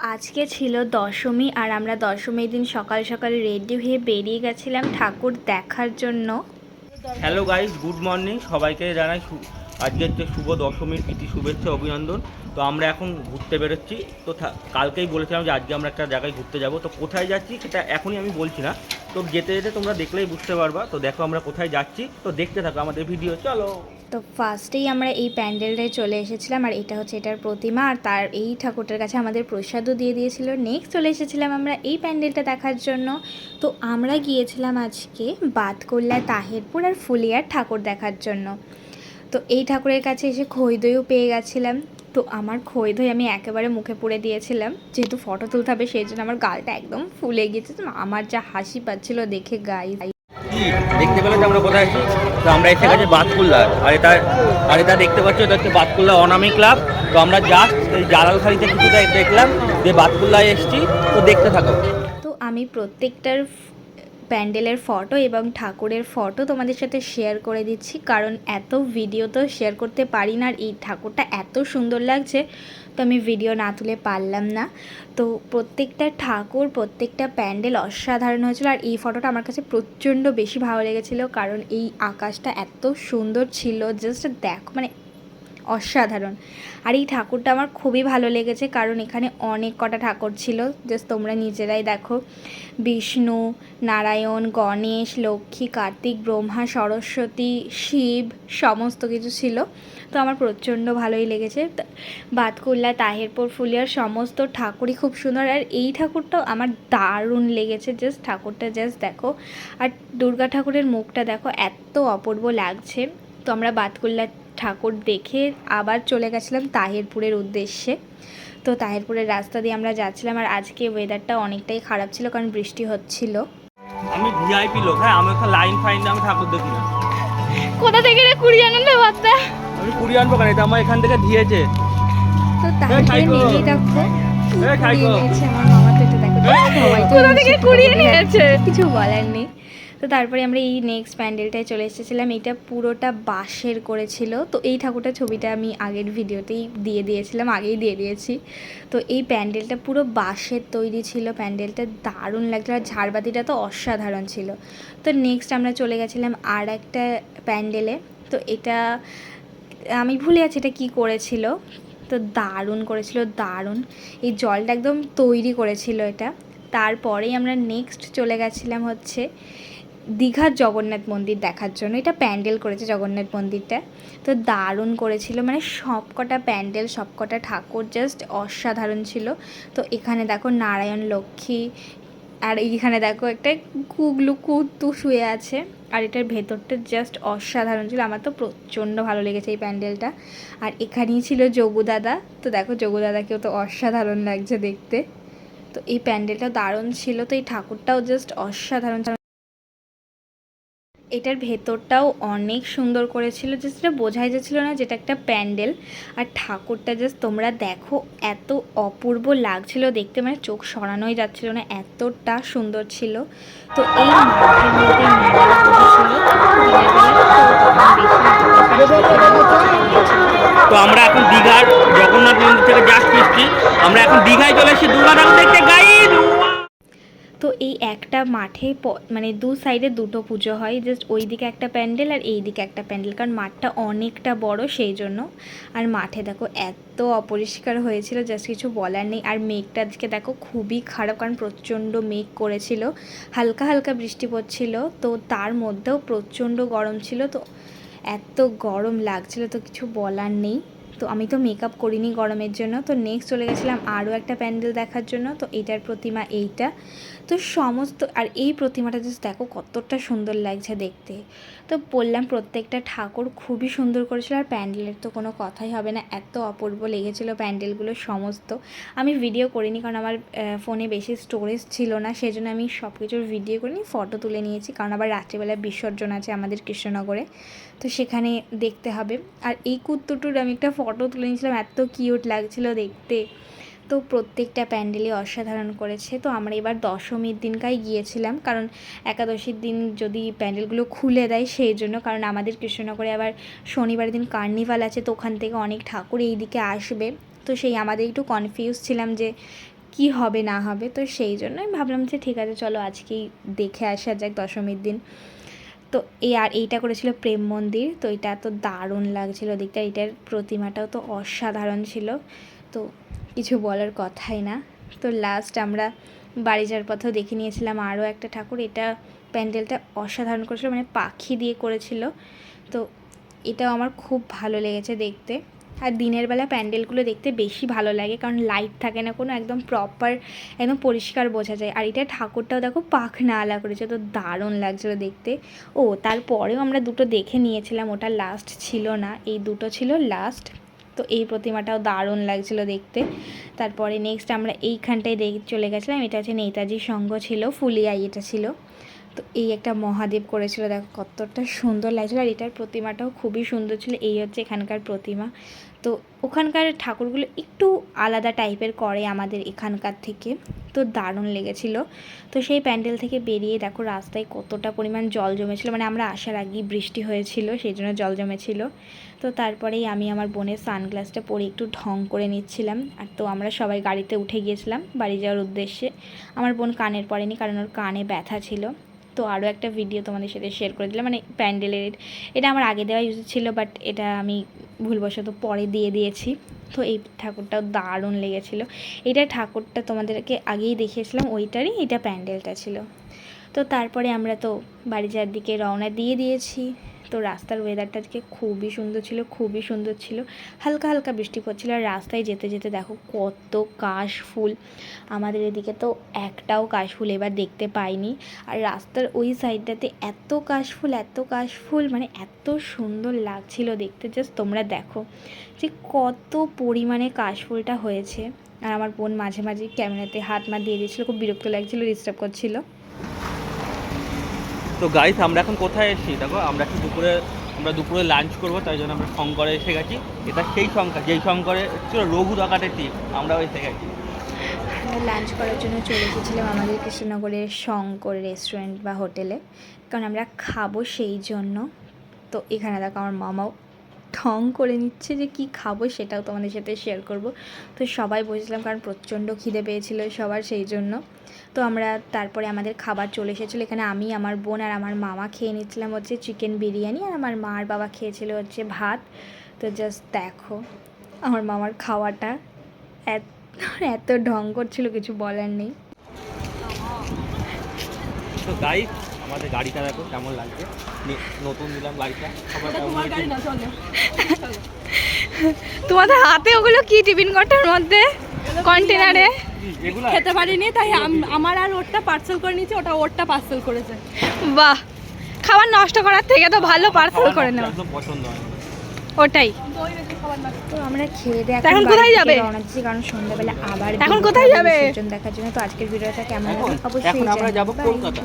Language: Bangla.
আজকে ছিল দশমী আর আমরা দশমীর দিন সকাল সকাল রেডি হয়ে বেরিয়ে গেছিলাম ঠাকুর দেখার জন্য। Hello guys, good morning. সবাইকে জানাই আজকে হচ্ছে শুভ দশমীর প্রীতি শুভেচ্ছা অভিনন্দন। তো আমরা এখন ঘুরতে বেরোচ্ছি। তো কালকেই বলেছিলাম যে আজকে আমরা একটা জায়গায় ঘুরতে যাব। তো কোথায় যাচ্ছি সেটা এখনই আমি বলছি না, তো যেতে যেতে তোমরা দেখলেই বুঝতে পারবা। তো দেখো আমরা কোথায় যাচ্ছি, তো দেখতে থাকো আমাদের ভিডিও, চলো। তো ফার্স্টেই আমরা এই প্যান্ডেলটায় চলে এসেছিলাম আর এটা হচ্ছে এটার প্রতিমা আর তার এই ঠাকুরটার কাছে আমাদের প্রসাদও দিয়ে দিয়েছিল। নেক্সট চলে এসেছিলাম আমরা এই প্যান্ডেলটা দেখার জন্য। তো আমরা গিয়েছিলাম আজকে বাতকুল্লা, তাহেরপুর আর ফুলিয়ার ঠাকুর দেখার জন্য। তো এই ঠাকুরের কাছে এসে খই দইও পেয়ে গেছিলাম। তো আমার খই দই আমি একেবারে মুখে পুড়ে দিয়েছিলাম, যেহেতু ফটো তুলতে হবে সেই জন্য আমার গালটা একদম ফুলে গিয়েছে। তো আমার যা হাসি পাচ্ছিল দেখে দেখতে পেলে যে আমরা কোথায় আছি। তো আমরা এসে গেছি বাতকুল্লার, আর এটা দেখতে পাচ্ছি এটা হচ্ছে বাতকুল্লা অনামী ক্লাব। তো আমরা জাস্ট এই জালালখাড়িতে কিছুটা দেখলাম যে বাতকুল্লায় এসেছি। তো দেখতে থাকো। তো আমি প্রত্যেকটার প্যান্ডেলের ফটো এবং ঠাকুরের ফটো তোমাদের সাথে শেয়ার করে দিচ্ছি, কারণ এত ভিডিও তো শেয়ার করতে পারি না। আর এই ঠাকুরটা এত সুন্দর লাগছে, তো আমি ভিডিও না তুলে পারলাম না। তো প্রত্যেকটা ঠাকুর, প্রত্যেকটা প্যান্ডেল অসাধারণ হয়েছিল। আর এই ফটোটা আমার কাছে প্রচণ্ড বেশি ভালো লেগেছিলো, কারণ এই আকাশটা এত সুন্দর ছিল, জাস্ট দেখো মানে অসাধারণ। আর এই ঠাকুরটা আমার খুবই ভালো লেগেছে, কারণ এখানে অনেক কটা ঠাকুর ছিল, জাস্ট তোমরা নিজেরাই দেখো। বিষ্ণু, নারায়ণ, গণেশ, লক্ষ্মী, কার্তিক, ব্রহ্মা, সরস্বতী, শিব সমস্ত কিছু ছিল। তো আমার প্রচণ্ড ভালোই লেগেছে। বাতকুল্লা, তাহেরপুর, ফুলিয়ার সমস্ত ঠাকুরই খুব সুন্দর। আর এই ঠাকুরটাও আমার দারুণ লেগেছে, জাস্ট ঠাকুরটা জাস্ট দেখো। আর দুর্গা ঠাকুরের মুখটা দেখো, এত অপূর্ব লাগছে। তো আমরা বাতকুল্লা ঠাকুর দেখে আবার চলে গেছিলাম তাহেরপুরের উদ্দেশ্যে। তো তাহেরপুরের রাস্তা দিয়ে আমরা যাচ্ছিলাম। আর আজকে ওয়েদারটা অনেকটাই খারাপ ছিল, কারণ বৃষ্টি হচ্ছিল। আমি ভিআইপি লোক, হ্যাঁ, আমি ওখানে লাইন ফাইন আমি ঠাকুর দেখি না। কোথা থেকে রে কুড়ি আনন্দ বার্তা? আমি কুড়ি আনবো কেন, এটা আমার এখান থেকে দিয়েছে। তো তাহেরপুরে নেমেই দেখো নিয়েছে আমার মামা। তো এটা দেখো সবাই তো কোথা থেকে কুড়িয়ে নিয়েছে, কিছু বলার নেই। তো তারপরে আমরা এই নেক্সট প্যান্ডেলটায় চলে এসেছিলাম। এটা পুরোটা বাঁশের করেছিল। তো এই ঠাকুরটা ছবিটা আমি আগের ভিডিওতেই দিয়ে দিয়েছিলাম, আগেই দিয়ে দিয়েছি। তো এই প্যান্ডেলটা পুরো বাঁশের তৈরি ছিল, প্যান্ডেলটা দারুণ লাগছিল। আর ঝাড়বাতিটা তো অসাধারণ ছিল। তো নেক্সট আমরা চলে গেছিলাম আর একটা প্যান্ডেলে। তো এটা আমি ভুলে আছি এটা কী করেছিল। তো দারুণ করেছিল, দারুণ। এই জলটা একদম তৈরি করেছিল এটা। তারপরেই আমরা নেক্সট চলে গেছিলাম হচ্ছে দীঘার জগন্নাথ মন্দির দেখার জন্য। এটা প্যান্ডেল করেছে জগন্নাথ মন্দিরটা, তো দারুণ করেছিল। মানে সব কটা প্যান্ডেল, সব কটা ঠাকুর জাস্ট অসাধারণ ছিল। তো এখানে দেখো নারায়ণ, লক্ষ্মী, আর এইখানে দেখো একটা কুগলু কুত্তু শুয়ে আছে। আর এটার ভেতরটা জাস্ট অসাধারণ ছিল, আমার তো প্রচণ্ড ভালো লেগেছে এই প্যান্ডেলটা। আর এখানেই ছিল যোগুদাদা। তো দেখো যোগুদাদাকেও তো অসাধারণ লাগছে দেখতে। তো এই প্যান্ডেলটা দারুণ ছিল। তো এই ঠাকুরটাও জাস্ট অসাধারণ। এটার ভেতরটাও অনেক সুন্দর করেছিল, জাস্ট এটা বোঝাই যাচ্ছিল না যেটা একটা প্যান্ডেল। আর ঠাকুরটা জাস্ট তোমরা দেখো, এত অপূর্ব লাগছিল দেখতে, মানে চোখ সরানোই যাচ্ছিল না, এতটা সুন্দর ছিল। তো এই মাঠের মধ্যে মেলা বসেছিল দিনের বেলা। তো আমরা এখন দীঘার জগন্নাথ মন্দির থেকে জাস্ট ফিরছি। আমরা এখন দীঘায় চলে এসেছি দুর্গা ঠাকুর দেখতে, গাইড। তো এই একটা মাঠে মানে দু সাইডে দুটো পুজো হয়, জাস্ট ওই দিকে একটা প্যান্ডেল আর এই দিকে একটা প্যান্ডেল, কারণ মাঠটা অনেকটা বড় সেই জন্য। আর মাঠে দেখো এত অপরিষ্কার হয়েছিল, জাস্ট কিছু বলার নেই। আর মেঘটা আজকে দেখো খুবই খারাপ, কারণ প্রচণ্ড মেঘ করেছিল, হালকা হালকা বৃষ্টি পড়ছিল। তো তার মধ্যেও প্রচণ্ড গরম ছিল, তো এত গরম লাগছিল তো কিছু বলার নেই। তো আমি তো মেকআপ করিনি গরমের জন্য। তো নেক্সট চলে গেছিলাম আরও একটা প্যান্ডেল দেখার জন্য। তো এইটার প্রতিমা এইটা। তো সমস্ত, আর এই প্রতিমাটা জাস্ট দেখো কতটা সুন্দর লাগছে দেখতে। তো বললাম প্রত্যেকটা ঠাকুর খুবই সুন্দর করেছিল। আর প্যান্ডেলের তো কোনো কথাই হবে না, এত অপূর্ব লেগেছিলো প্যান্ডেলগুলো সমস্ত। আমি ভিডিও করিনি, কারণ আমার ফোনে বেশি স্টোরেজ ছিল না, সেই জন্য আমি সব কিছুর ভিডিও করিনি, ফটো তুলে নিয়েছি, কারণ আবার রাত্রিবেলা বিসর্জন আছে আমাদের কৃষ্ণনগরে, তো সেখানে দেখতে হবে। আর এই কুত্তুটুর আমি একটা ফটো তুলে নিয়েছিলাম, এত কিউট লাগছিল দেখতে। তো প্রত্যেকটা প্যান্ডেলই অসাধারণ করেছে। তো আমরা এবার দশমীর দিনকাই গিয়েছিলাম, কারণ একাদশীর দিন যদি প্যান্ডেলগুলো খুলে দেয় সেই জন্য, কারণ আমাদের কৃষ্ণনগরে আবার শনিবারের দিন কার্নিভাল আছে, তো ওখান থেকে অনেক ঠাকুর এই দিকে আসবে। তো সেই আমাদের একটু কনফিউজ ছিলাম যে কি হবে না হবে, তো সেই জন্য আমি ভাবলাম যে ঠিক আছে চলো আজকেই দেখে আসা যাক দশমীর দিন। তো এইটা করেছিল প্রেম মন্দির, তো এটা তো দারুণ লাগছিলো দেখতে, এটার প্রতিমাটাও তো অসাধারণ ছিল, তো কিছু বলার কথাই না। তো লাস্ট আমরা বাড়ি যাওয়ার পথেও দেখে নিয়েছিলাম আরও একটা ঠাকুর, এটা প্যান্ডেলটা অসাধারণ করেছিল, মানে পাখি দিয়ে করেছিল, তো এটাও আমার খুব ভালো লেগেছে দেখতে। আর দিনের বেলা প্যান্ডেলগুলো দেখতে বেশি ভালো লাগে, কারণ লাইট থাকে না কোনো, একদম প্রপার একদম পরিষ্কার বোঝা যায়। আর এটা ঠাকুরটাও দেখো পাখনা আলা করেছে, তো দারুণ লাগছিলো দেখতে। ও তারপরেও আমরা দুটো দেখে নিয়েছিলাম, ওটা লাস্ট ছিল না, এই দুটো ছিল লাস্ট। তো এই প্রতিমাটাও দারুণ লাগছিলো দেখতে। তারপরে নেক্সট আমরা এইখানটায় চলে গেছিলাম, এটা হচ্ছে নেতাজি সংঘ ছিল, ফুলিয়াই এটা ছিল। তো এই একটা মহাদেব করেছিল, দেখো কতটা সুন্দর লাগছিলো, আর এটার প্রতিমাটাও খুবই সুন্দর ছিল। এই হচ্ছে এখানকার প্রতিমা। তো ওখানকার ঠাকুরগুলো একটু আলাদা টাইপের করে আমাদের এখানকার থেকে, তো দারুণ লেগেছিল। তো সেই প্যান্ডেল থেকে বেরিয়ে দেখো রাস্তায় কতটা পরিমাণ জল জমেছিল, মানে আমরা আসার আগেই বৃষ্টি হয়েছিল সেই জন্য জল জমেছিল। তো তারপরেই আমি আমার বোনের সানগ্লাসটা পরে একটু ঢং করে নিচ্ছিলাম, আর তো আমরা সবাই গাড়িতে উঠে গিয়েছিলাম বাড়ি যাওয়ার উদ্দেশ্যে। আমার বোন কানের পরেনি, কারণ ওর কানে ব্যথা ছিল। তো আরও একটা ভিডিও তোমাদের সাথে শেয়ার করে দিলাম, মানে প্যান্ডেলের, এটা আমার আগে দেওয়া ইউজ ছিল, বাট এটা আমি ভুলবশত পরে দিয়ে দিয়েছি। তো এই ঠাকুরটাও দারুণ লেগেছিলো, এটা ঠাকুরটা তোমাদেরকে আগেই দেখিয়েছিলাম ওইটারই, এটা প্যান্ডেলটা ছিল। তো তারপরে আমরা তো বাড়ি যাওয়ার দিকে রওনা দিয়ে দিয়েছি। তো রাস্তার ওয়েদারটা আজকে খুবই সুন্দর ছিল, খুবই সুন্দর ছিল, হালকা হালকা বৃষ্টি পড়ছিল। আর রাস্তায় যেতে যেতে দেখো কত কাশফুল, আমাদের এদিকে তো একটাও কাশফুল এবার দেখতে পাইনি। আর রাস্তার ওই সাইডটাতে এত কাশফুল, মানে এত সুন্দর লাগছিল দেখতে, জাস্ট তোমরা দেখো যে কত পরিমাণে কাশফুলটা হয়েছে। আর আমার বোন মাঝে মাঝে ক্যামেরাতে হাত দিয়ে দিয়েছিলো, খুব বিরক্ত লাগছিলো, ডিস্টার্ব করছিল। তো গাইস আমরা এখন কোথায় এসেছি দেখো, আমরা দুপুরে লাঞ্চ করবো, তাই জন্য আমরা শঙ্করে এসে গেছি। এটা সেই শঙ্কর যেই শঙ্করে ছিল রঘু ডাকাতের টিম, আমরাও এসে গেছি। আমরা লাঞ্চ করার জন্য চলে এসেছিলাম আমাদের কৃষ্ণনগরের শঙ্কর রেস্টুরেন্ট বা হোটেলে, কারণ আমরা খাবো সেই জন্য। তো এখানে দেখো আমার মামাও ঠং করে নিচ্ছে যে কি খাবো, সেটাও তোমাদের সাথে শেয়ার করব। তো সবাই বসেছিলাম, কারণ প্রচণ্ড খিদে পেয়েছিল সবার, সেই জন্য। তো আমরা তারপরে আমাদের খাবার চলে এসেছিলো, এখানে আমি, আমার বোন আর আমার মামা খেয়ে নিচ্ছিলাম হচ্ছে চিকেন বিরিয়ানি, আর আমার মা আর বাবা খেয়েছিল হচ্ছে ভাত। তো জাস্ট দেখো আমার মামার খাওয়াটা এত ঢং করছিল, কিছু বলার নেই। তো গাইস আমাদের গাড়িটা দেখো কেমন লাগছে, নতুন দিলাম গাড়িটা। তোমাদের হাতে ওগুলো কি টিফিন কটার মধ্যে কন্টেনারে খেতে পারিনি, তাই আমার আর ওরটা পার্সেল করে নিয়েছি, ওটা ওরটা পার্সেল করেছে। বাহ, খাবার নষ্ট করার থেকে তো ভালো পার্সেল করে নেওয়া, একদম পছন্দ হয় ওটাই। তো আমরা খেয়ে দিয়ে এখন কোথায় যাবে, কারণ সন্ধ্যাবেলা আবার এখন কোথায় যাবে দেখার জন্য। তো আজকের ভিডিওটা কেমন লাগলো অবশ্যই এখন আমরা যাবো কলকাতা।